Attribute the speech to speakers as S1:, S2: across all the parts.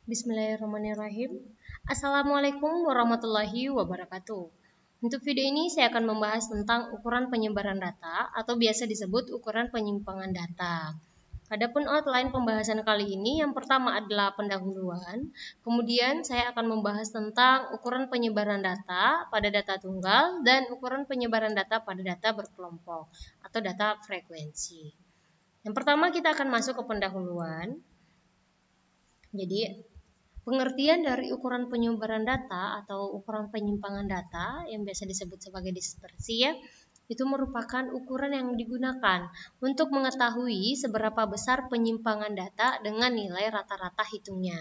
S1: Bismillahirrahmanirrahim. Assalamualaikum warahmatullahi wabarakatuh. Untuk video ini saya akan membahas tentang ukuran penyebaran data atau biasa disebut ukuran penyimpangan data. Adapun outline pembahasan kali ini yang pertama adalah pendahuluan, kemudian saya akan membahas tentang ukuran penyebaran data pada data tunggal dan ukuran penyebaran data pada data berkelompok atau data frekuensi. Yang pertama kita akan masuk ke pendahuluan. Jadi pengertian dari ukuran penyebaran data atau ukuran penyimpangan data yang biasa disebut sebagai dispersi ya, itu merupakan ukuran yang digunakan untuk mengetahui seberapa besar penyimpangan data dengan nilai rata-rata hitungnya.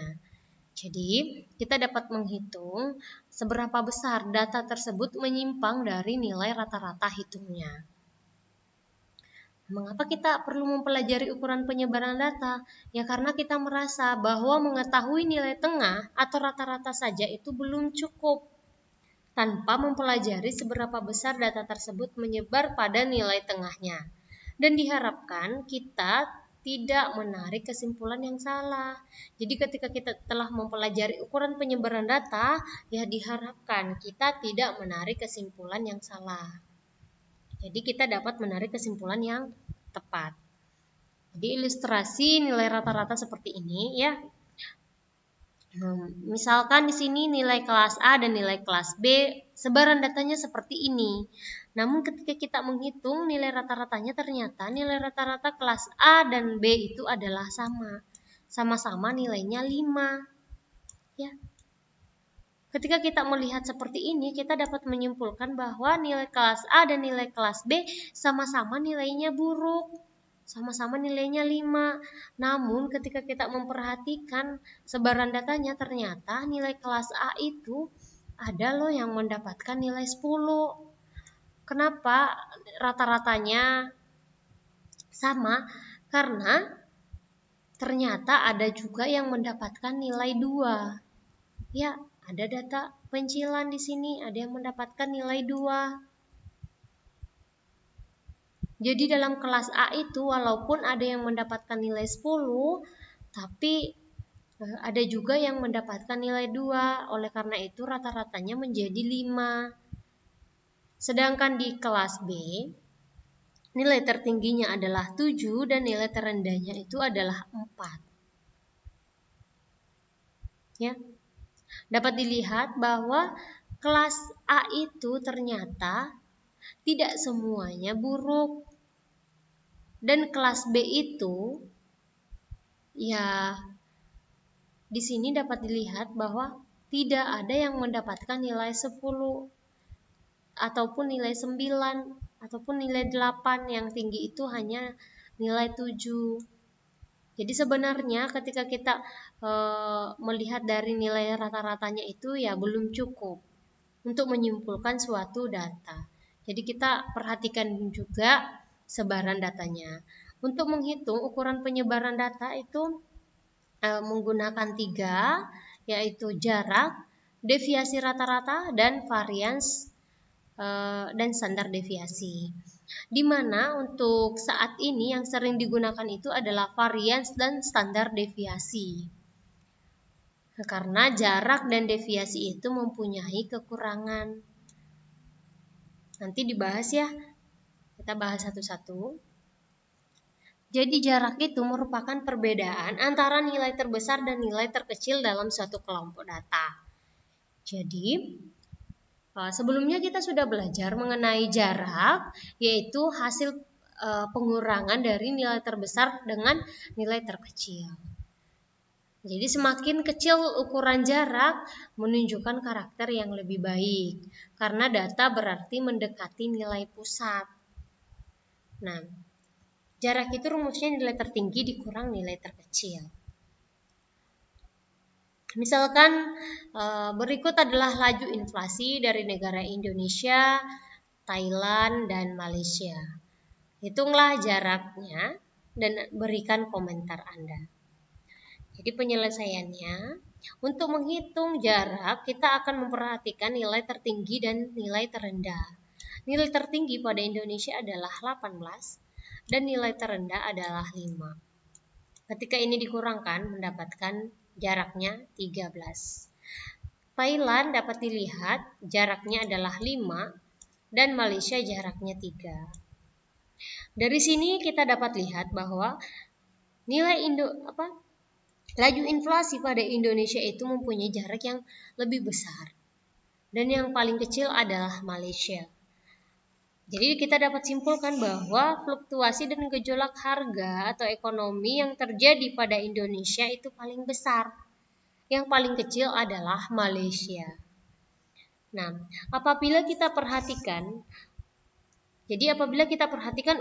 S1: Jadi, kita dapat menghitung seberapa besar data tersebut menyimpang dari nilai rata-rata hitungnya. Mengapa kita perlu mempelajari ukuran penyebaran data? Ya karena kita merasa bahwa mengetahui nilai tengah atau rata-rata saja itu belum cukup. Tanpa mempelajari seberapa besar data tersebut menyebar pada nilai tengahnya. Dan diharapkan kita tidak menarik kesimpulan yang salah. Jadi ketika kita telah mempelajari ukuran penyebaran data, ya diharapkan kita tidak menarik kesimpulan yang salah. Jadi kita dapat menarik kesimpulan yang tepat. Jadi ilustrasi nilai rata-rata seperti ini ya. Misalkan di sini nilai kelas A dan nilai kelas B, sebaran datanya seperti ini. Namun ketika kita menghitung nilai rata-ratanya ternyata nilai rata-rata kelas A dan B itu adalah sama. Sama-sama nilainya 5. Ya. Ketika kita melihat seperti ini, kita dapat menyimpulkan bahwa nilai kelas A dan nilai kelas B sama-sama nilainya buruk. Sama-sama nilainya 5. Namun ketika kita memperhatikan sebaran datanya, ternyata nilai kelas A itu ada loh yang mendapatkan nilai 10. Kenapa rata-ratanya sama? Karena ternyata ada juga yang mendapatkan nilai 2. Ya, ada data pencilan di sini, ada yang mendapatkan nilai 2. Jadi dalam kelas A itu walaupun ada yang mendapatkan nilai 10, tapi ada juga yang mendapatkan nilai 2. Oleh karena itu rata-ratanya menjadi 5. Sedangkan di kelas B, nilai tertingginya adalah 7 dan nilai terendahnya itu adalah 4. Ya. Dapat dilihat bahwa kelas A itu ternyata tidak semuanya buruk. Dan kelas B itu ya di sini dapat dilihat bahwa tidak ada yang mendapatkan nilai 10 ataupun nilai 9 ataupun nilai 8, yang tinggi itu hanya nilai 7. Jadi sebenarnya ketika kita melihat dari nilai rata-ratanya itu ya belum cukup untuk menyimpulkan suatu data. Jadi kita perhatikan juga sebaran datanya. Untuk menghitung ukuran penyebaran data itu menggunakan 3, yaitu jarak, deviasi rata-rata, dan varians dan standar deviasi. Di mana untuk saat ini yang sering digunakan itu adalah varians dan standar deviasi. Karena jarak dan deviasi itu mempunyai kekurangan. Nanti dibahas ya. Kita bahas satu-satu. Jadi jarak itu merupakan perbedaan antara nilai terbesar dan nilai terkecil dalam suatu kelompok data. Jadi sebelumnya kita sudah belajar mengenai jarak, yaitu hasil pengurangan dari nilai terbesar dengan nilai terkecil. Jadi semakin kecil ukuran jarak menunjukkan karakter yang lebih baik, karena data berarti mendekati nilai pusat. Nah, jarak itu rumusnya nilai tertinggi dikurang nilai terkecil. Misalkan berikut adalah laju inflasi dari negara Indonesia, Thailand, dan Malaysia. Hitunglah jaraknya dan berikan komentar Anda. Jadi penyelesaiannya, untuk menghitung jarak kita akan memperhatikan nilai tertinggi dan nilai terendah. Nilai tertinggi pada Indonesia adalah 18 dan nilai terendah adalah 5. Ketika ini dikurangkan mendapatkan jaraknya 13. Thailand dapat dilihat jaraknya adalah 5 dan Malaysia jaraknya 3. Dari sini kita dapat lihat bahwa laju inflasi pada Indonesia itu mempunyai jarak yang lebih besar. Dan yang paling kecil adalah Malaysia. Jadi kita dapat simpulkan bahwa fluktuasi dan gejolak harga atau ekonomi yang terjadi pada Indonesia itu paling besar. Yang paling kecil adalah Malaysia. Nah, apabila kita perhatikan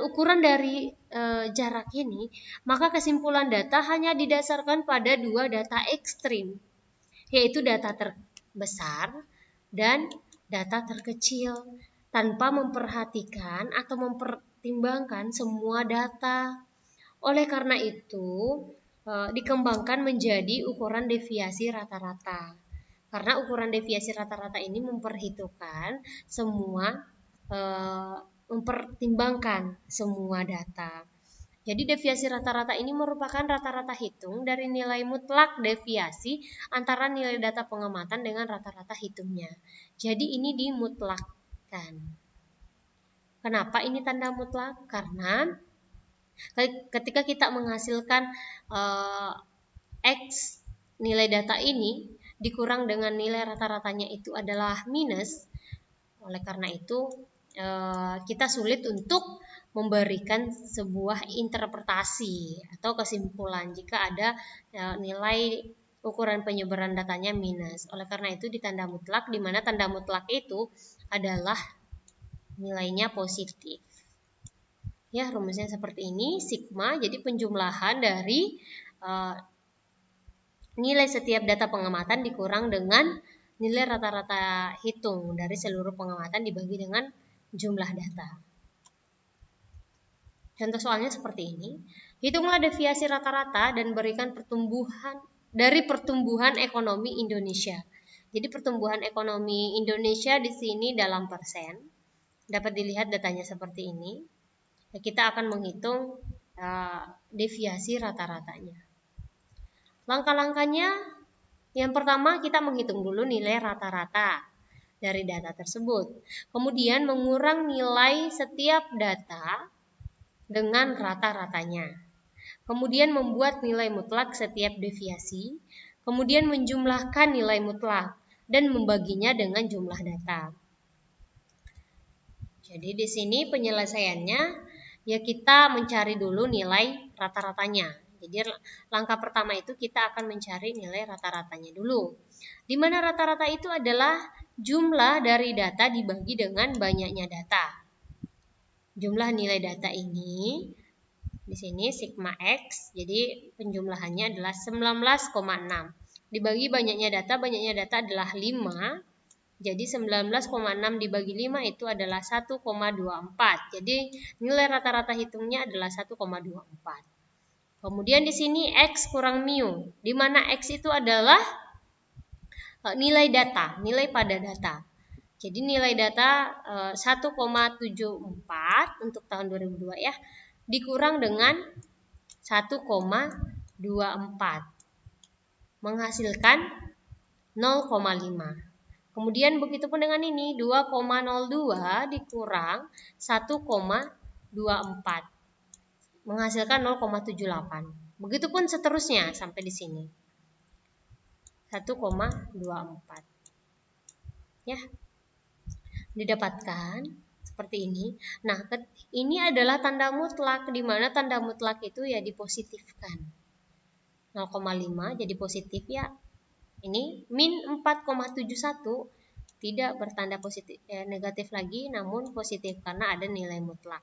S1: ukuran dari jarak ini, maka kesimpulan data hanya didasarkan pada dua data ekstrim, yaitu data terbesar dan data terkecil, tanpa memperhatikan atau mempertimbangkan semua data. Oleh karena itu, dikembangkan menjadi ukuran deviasi rata-rata. Karena ukuran deviasi rata-rata ini mempertimbangkan semua data. Jadi deviasi rata-rata ini merupakan rata-rata hitung dari nilai mutlak deviasi antara nilai data pengamatan dengan rata-rata hitungnya. Jadi ini dimutlakkan. Kenapa ini tanda mutlak? Karena ketika kita menghasilkan X nilai data ini dikurang dengan nilai rata-ratanya itu adalah minus. Oleh karena itu kita sulit untuk memberikan sebuah interpretasi atau kesimpulan jika ada nilai ukuran penyebaran datanya minus. Oleh karena itu ditanda mutlak, di mana tanda mutlak itu adalah nilainya positif. Ya, rumusnya seperti ini. Sigma jadi penjumlahan dari nilai setiap data pengamatan dikurang dengan nilai rata-rata hitung dari seluruh pengamatan dibagi dengan jumlah data. Contoh soalnya seperti ini. Hitunglah deviasi rata-rata dan berikan pertumbuhan ekonomi Indonesia. Jadi pertumbuhan ekonomi Indonesia di sini dalam persen. Dapat dilihat datanya seperti ini. Kita akan menghitung deviasi rata-ratanya. Langkah-langkahnya, yang pertama kita menghitung dulu nilai rata-rata dari data tersebut. Kemudian mengurang nilai setiap data dengan rata-ratanya. Kemudian membuat nilai mutlak setiap deviasi. Kemudian menjumlahkan nilai mutlak dan membaginya dengan jumlah data. Jadi di sini penyelesaiannya ya kita mencari dulu nilai rata-ratanya. Jadi langkah pertama itu kita akan mencari nilai rata-ratanya dulu. Di mana rata-rata itu adalah jumlah dari data dibagi dengan banyaknya data. Jumlah nilai data ini di sini sigma X, jadi penjumlahannya adalah 19,6. Dibagi banyaknya data adalah 5. Jadi 19,6 dibagi 5 itu adalah 1,24. Jadi nilai rata-rata hitungnya adalah 1,24. Kemudian di sini X kurang mu, di mana X itu adalah nilai data, nilai pada data. Jadi nilai data 1,74 untuk tahun 2002 ya, dikurang dengan 1,24 menghasilkan 0,5. Kemudian begitupun dengan ini 2,02 dikurang 1,24 menghasilkan 0,78. Begitupun seterusnya sampai di sini 1,24 ya. Didapatkan seperti ini. Nah, ini adalah tanda mutlak, di mana tanda mutlak itu ya dipositifkan. 0,5 jadi positif ya. Ini min 4,71 tidak bertanda positif negatif lagi, namun positif karena ada nilai mutlak.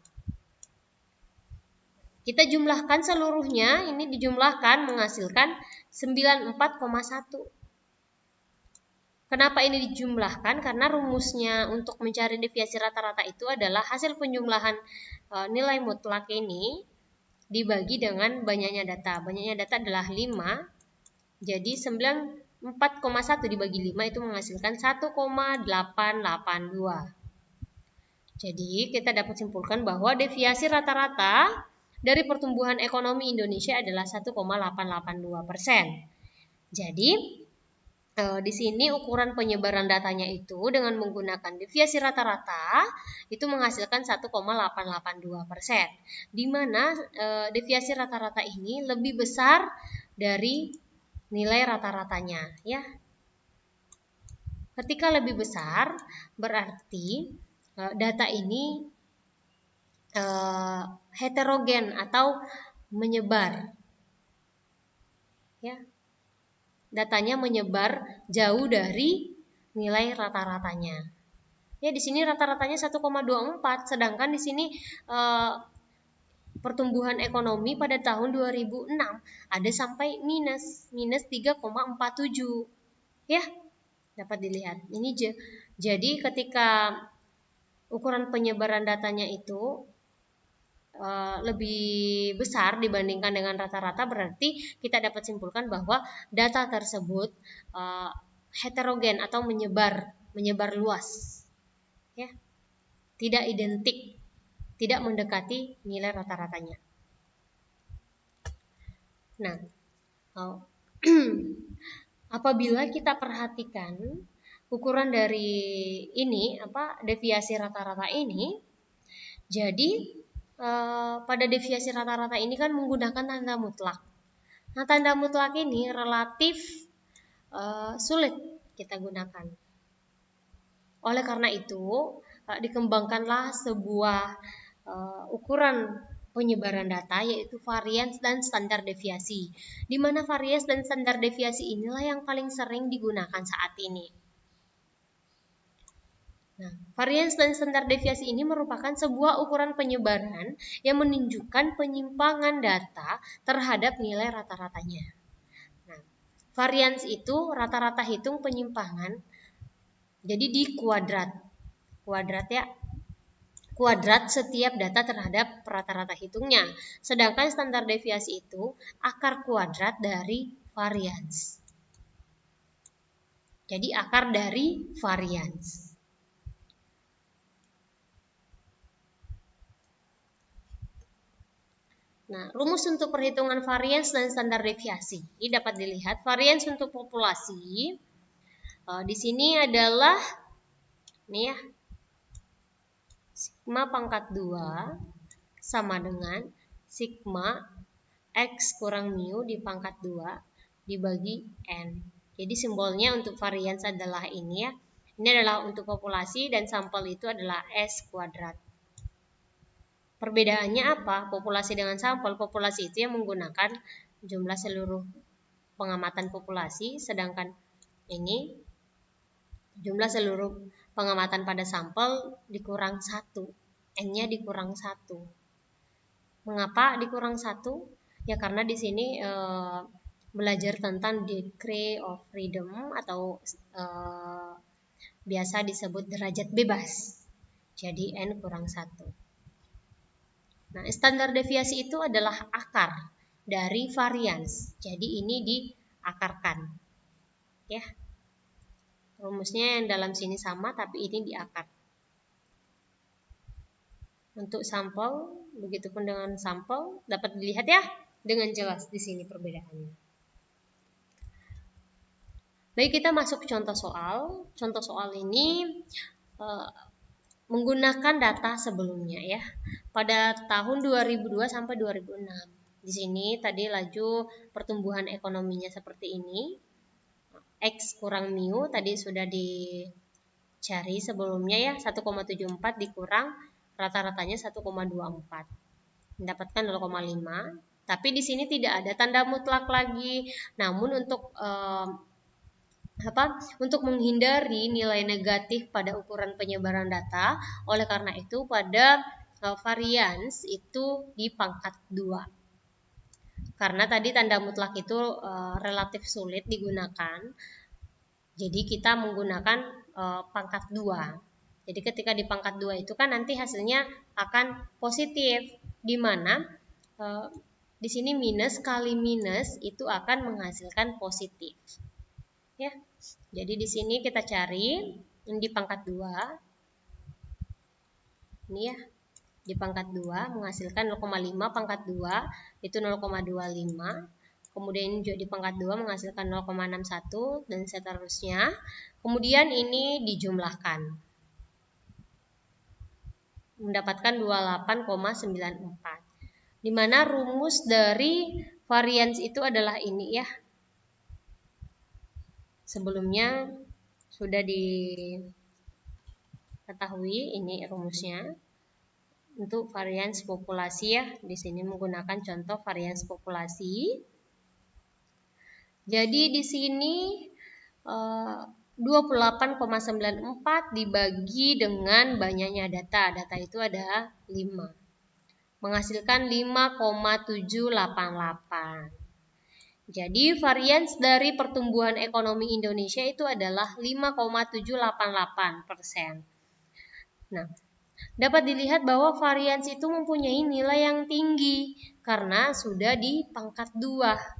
S1: Kita jumlahkan seluruhnya, ini dijumlahkan menghasilkan 94,1. Kenapa ini dijumlahkan? Karena rumusnya untuk mencari deviasi rata-rata itu adalah hasil penjumlahan nilai mutlak ini dibagi dengan banyaknya data. Banyaknya data adalah 5. Jadi 94,1 dibagi 5 itu menghasilkan 1,882. Jadi kita dapat simpulkan bahwa deviasi rata-rata dari pertumbuhan ekonomi Indonesia adalah 1,882%. Jadi di sini ukuran penyebaran datanya itu dengan menggunakan deviasi rata-rata itu menghasilkan 1,882%, di mana deviasi rata-rata ini lebih besar dari nilai rata-ratanya, ya. Ketika lebih besar berarti data ini heterogen atau menyebar, ya. Datanya menyebar jauh dari nilai rata-ratanya. Ya, di sini rata-ratanya 1,24, sedangkan di sini pertumbuhan ekonomi pada tahun 2006 ada sampai minus 3,47. Ya, dapat dilihat. Ini jadi ketika ukuran penyebaran datanya itu lebih besar dibandingkan dengan rata-rata, berarti kita dapat simpulkan bahwa data tersebut heterogen atau menyebar luas, ya, tidak identik, tidak mendekati nilai rata-ratanya. Nah, apabila kita perhatikan ukuran dari ini, deviasi rata-rata ini, jadi pada deviasi rata-rata ini kan menggunakan tanda mutlak. Nah, tanda mutlak ini relatif sulit kita gunakan. Oleh karena itu, dikembangkanlah sebuah ukuran penyebaran data, yaitu varians dan standar deviasi. Di mana varians dan standar deviasi inilah yang paling sering digunakan saat ini. Nah, varians dan standar deviasi ini merupakan sebuah ukuran penyebaran yang menunjukkan penyimpangan data terhadap nilai rata-ratanya. Nah, varians itu rata-rata hitung penyimpangan, jadi di kuadrat ya, kuadrat setiap data terhadap rata-rata hitungnya. Sedangkan standar deviasi itu akar kuadrat dari varians. Jadi akar dari varians. Nah, rumus untuk perhitungan varians dan standar deviasi ini dapat dilihat. Varians untuk populasi di sini adalah nih ya, sigma pangkat 2 sama dengan sigma X kurang mu di pangkat 2 dibagi N. Jadi simbolnya untuk varians adalah ini ya. Ini adalah untuk populasi dan sampel itu adalah S kuadrat. Perbedaannya apa? Populasi dengan sampel. Populasi itu yang menggunakan jumlah seluruh pengamatan populasi, sedangkan ini jumlah seluruh pengamatan pada sampel dikurang 1. N-nya dikurang 1. Mengapa dikurang 1? Ya karena di sini belajar tentang degree of freedom atau biasa disebut derajat bebas. Jadi N kurang 1. Nah, standar deviasi itu adalah akar dari varians. Jadi ini diakarkan. Ya. Rumusnya yang dalam sini sama tapi ini diakar. Untuk sampel, begitupun dengan sampel dapat dilihat ya dengan jelas di sini perbedaannya. Baik, kita masuk contoh soal. Contoh soal ini menggunakan data sebelumnya ya. Pada tahun 2002 sampai 2006. Di sini tadi laju pertumbuhan ekonominya seperti ini. X kurang mu tadi sudah dicari sebelumnya ya, 1,74 dikurang rata-ratanya 1,24. Mendapatkan 0,5. Tapi di sini tidak ada tanda mutlak lagi. Namun untuk menghindari nilai negatif pada ukuran penyebaran data, oleh karena itu pada varians itu di pangkat 2. Karena tadi tanda mutlak itu relatif sulit digunakan, jadi kita menggunakan pangkat 2. Jadi ketika di pangkat 2 itu kan nanti hasilnya akan positif, di mana di sini minus kali minus itu akan menghasilkan positif. Ya. Jadi di sini kita cari di pangkat 2. Ini ya. Di pangkat 2 menghasilkan 0,5 pangkat 2 itu 0,25. kemudian juga di pangkat 2 menghasilkan 0,61 dan seterusnya. Kemudian ini dijumlahkan mendapatkan 28,94. Di mana rumus dari varians itu adalah ini ya. Sebelumnya sudah diketahui ini rumusnya. Untuk varians populasi ya, di sini menggunakan contoh varians populasi. Jadi di sini 28,94 dibagi dengan banyaknya data. Data itu ada 5. Menghasilkan 5,788. Jadi varians dari pertumbuhan ekonomi Indonesia itu adalah 5,788%. Nah, dapat dilihat bahwa varians itu mempunyai nilai yang tinggi karena sudah di pangkat 2.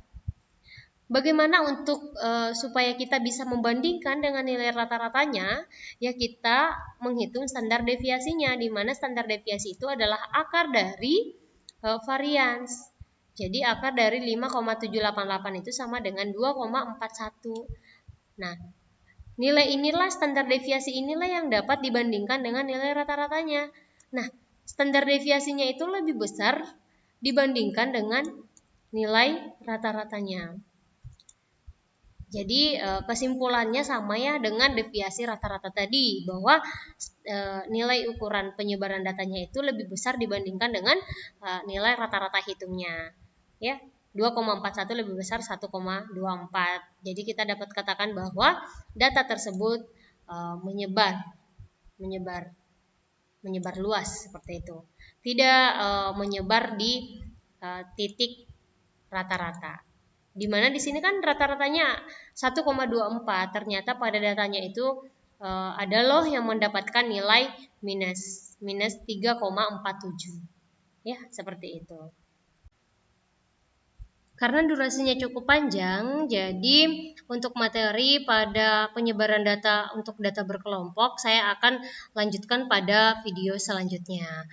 S1: Bagaimana untuk supaya kita bisa membandingkan dengan nilai rata-ratanya? Ya kita menghitung standar deviasinya, di mana standar deviasi itu adalah akar dari varians. Jadi akar dari 5,788 itu sama dengan 2,41. Nah, nilai inilah, standar deviasi inilah yang dapat dibandingkan dengan nilai rata-ratanya. Nah, standar deviasinya itu lebih besar dibandingkan dengan nilai rata-ratanya. Jadi kesimpulannya sama ya dengan deviasi rata-rata tadi, bahwa nilai ukuran penyebaran datanya itu lebih besar dibandingkan dengan nilai rata-rata hitungnya. Ya, 2,41 lebih besar 1,24. Jadi kita dapat katakan bahwa data tersebut menyebar luas seperti itu. Tidak menyebar di titik rata-rata. Di mana di sini kan rata-ratanya 1,24, ternyata pada datanya itu ada loh yang mendapatkan nilai minus 3,47. Ya, seperti itu. Karena durasinya cukup panjang, jadi untuk materi pada penyebaran data untuk data berkelompok saya akan lanjutkan pada video selanjutnya.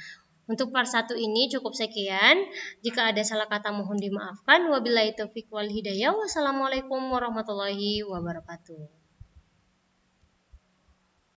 S1: Untuk part 1 ini cukup sekian. Jika ada salah kata mohon dimaafkan. Wabillahi taufiq wal hidayah. Wassalamualaikum warahmatullahi wabarakatuh.